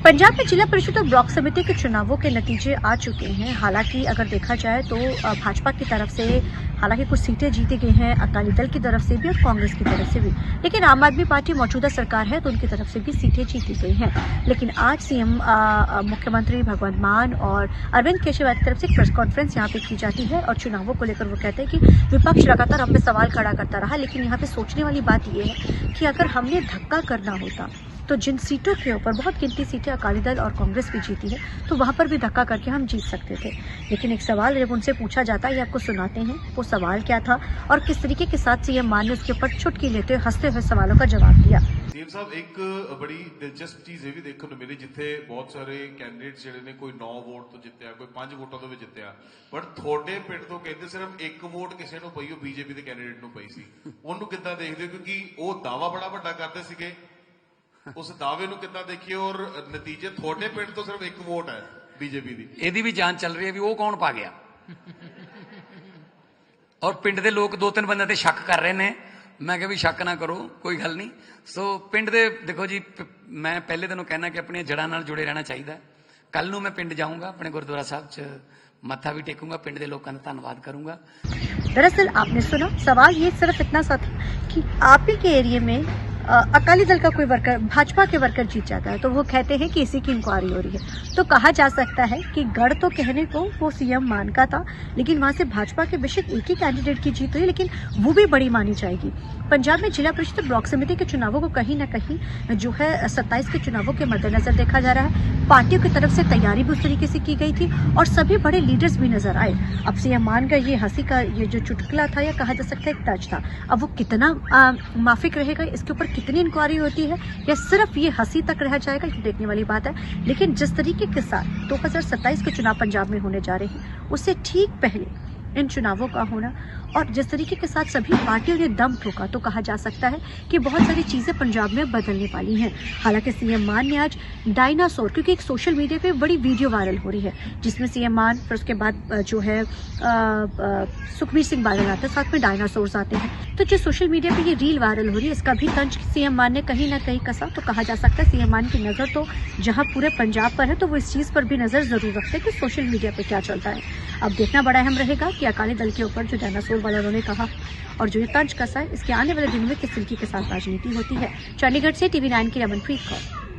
पंजाब में जिला परिषद और ब्लॉक समिति के चुनावों के नतीजे आ चुके हैं। हालांकि अगर देखा जाए तो भाजपा की तरफ से हालांकि कुछ सीटें जीती गई हैं, अकाली दल की तरफ से भी और कांग्रेस की तरफ से भी, लेकिन आम आदमी पार्टी मौजूदा सरकार है तो उनकी तरफ से भी सीटें जीती गई हैं। लेकिन आज सीएम मुख्यमंत्री भगवंत मान और अरविंद केजरीवाल की तरफ से एक प्रेस कॉन्फ्रेंस यहाँ पे की जाती है और चुनावों को लेकर वो कहते हैं कि विपक्ष लगातार हम पे सवाल खड़ा करता रहा, लेकिन यहाँ पे सोचने वाली बात यह है कि अगर हमने धक्का करना होता तो जिन सीटों के ऊपर बहुत गिनती सीटें अकाली दल और कांग्रेस भी जीती है तो वहां पर भी धक्का करके हम जीत सकते थे। लेकिन एक सवाल जब उनसे पूछा जाता है, ये आपको सुनाते हैं वो सवाल क्या था और किस तरीके के साथ सीएम मान ने उसके ऊपर चुटकी लेते हुए हंसते हुए सवालों का जवाब दिया। सीएम साहब, एक बड़ी दिलचस्प चीज ये भी देखने को मिली जिथे बहुत सारे कैंडिडेट ਜਿਹੜੇ ਨੇ ਕੋਈ 9 ਵੋਟ ਤੋਂ ਜਿੱਤਿਆ, ਕੋਈ 5 ਵੋਟਾਂ ਤੋਂ ਵੀ ਜਿੱਤਿਆ, ਪਰ ਤੁਹਾਡੇ ਪਿੰਡ ਤੋਂ ਕਹਿੰਦੇ ਸਿਰਫ ਇੱਕ ਵੋਟ ਕਿਸੇ ਨੂੰ ਪਈ, ਉਹ ਬੀਜੇਪੀ ਦੇ ਕੈਂਡੀਡੇਟ ਨੂੰ ਪਈ ਸੀ। ਉਹਨੂੰ ਕਿੱਦਾਂ ਦੇਖਦੇ ਹੋ, ਕਿਉਂਕਿ ਉਹ ਦਾਵਾ ਬੜਾ ਵੱਡਾ ਕਰਦੇ ਸੀਗੇ, ਉਸ ਦਾਅਵੇ ਨੂੰ ਕਿੱਦਾਂ ਦੇਖੀਏ ਔਰ ਨਤੀਜੇ ਤੁਹਾਡੇ ਪਿੰਡ ਤੋਂ ਸਿਰਫ ਇੱਕ ਵੋਟ ਹੈ ਬੀਜੇਪੀ ਦੀ। ਇਹਦੀ ਵੀ ਜਾਂਚ ਚੱਲ ਰਹੀ ਹੈ ਵੀ ਉਹ ਕੌਣ ਪਾ ਗਿਆ ਔਰ ਪਿੰਡ ਦੇ ਲੋਕ 2-3 ਬੰਦਿਆਂ ਤੇ ਸ਼ੱਕ ਕਰ ਰਹੇ ਨੇ। मैं क्या भी शक ना करो, कोई गल नहीं। सो पिंड दे देखो जी, मैं पहले दिनों कहना कि अपनी जड़ां नाल जुड़े रहना चाहिए। कल नूं मैं पिंड जाऊंगा, अपने गुरुद्वारा साहब च मत्था भी टेकूंगा, पिंड दे लोकां दा धन्नवाद करूंगा। दरअसल आपने सुना सवाल ये सिर्फ इतना सा था कि आप ही के एरिया में अकाली दल का कोई वर्कर भाजपा के वर्कर जीत जाता है तो वो कहते हैं कि इसी की इंक्वायरी हो रही है। तो कहा जा सकता है कि गढ़ तो कहने को वो सीएम मान का था, लेकिन वहां से भाजपा के बेशक एक ही कैंडिडेट की जीत हुई, लेकिन वो भी बड़ी मानी जाएगी। पंजाब में जिला परिषद ब्लॉक समिति के चुनावों को कहीं न कहीं जो है 27 के चुनावों के मद्देनजर देखा जा रहा है। पार्टियों की तरफ से तैयारी भी उस तरीके से की गई थी और सभी बड़े लीडर्स भी नजर आए। अब सीएम मान का ये हंसी का ये जो चुटकुला था या कहा जा सकता है एक टच था, अब वो कितना माफिक रहेगा, इसके ऊपर कितनी इंक्वायरी होती है या सिर्फ ये हंसी तक रह जाएगा, ये देखने वाली बात है। लेकिन जिस तरीके के साथ 2027 के चुनाव पंजाब में होने जा रहे हैं उससे ठीक पहले इन चुनावों का होना और जिस तरीके के साथ सभी पार्टियों ने दम ठोका तो कहा जा सकता है कि बहुत सारी चीजें पंजाब में बदलने वाली हैं। हालांकि सीएम मान ने आज डायनासोर, क्योंकि एक सोशल मीडिया पे बड़ी वीडियो वायरल हो रही है जिसमें सीएम मान फिर उसके बाद जो है सुखबीर सिंह बादल आते हैं, साथ में डायनासोर्स आते हैं। तो जो सोशल मीडिया पे ये रील वायरल हो रही है इसका भी तंज सीएम मान ने कहीं ना कहीं कसा। तो कहा जा सकता है सीएम मान की नजर तो जहां पूरे पंजाब पर है तो वो इस चीज पर भी नजर जरूर रखते हैं कि सोशल मीडिया पे क्या चलता है। अब देखना बड़ा अहम रहेगा कि अकाली दल के ऊपर जो डायनासोर वाला उन्होंने कहा और जो ये तंज कसा है इसके आने वाले दिनों में किस तरीके के साथ राजनीति होती है। चंडीगढ़ से TV9 की रमनप्रीत कौर।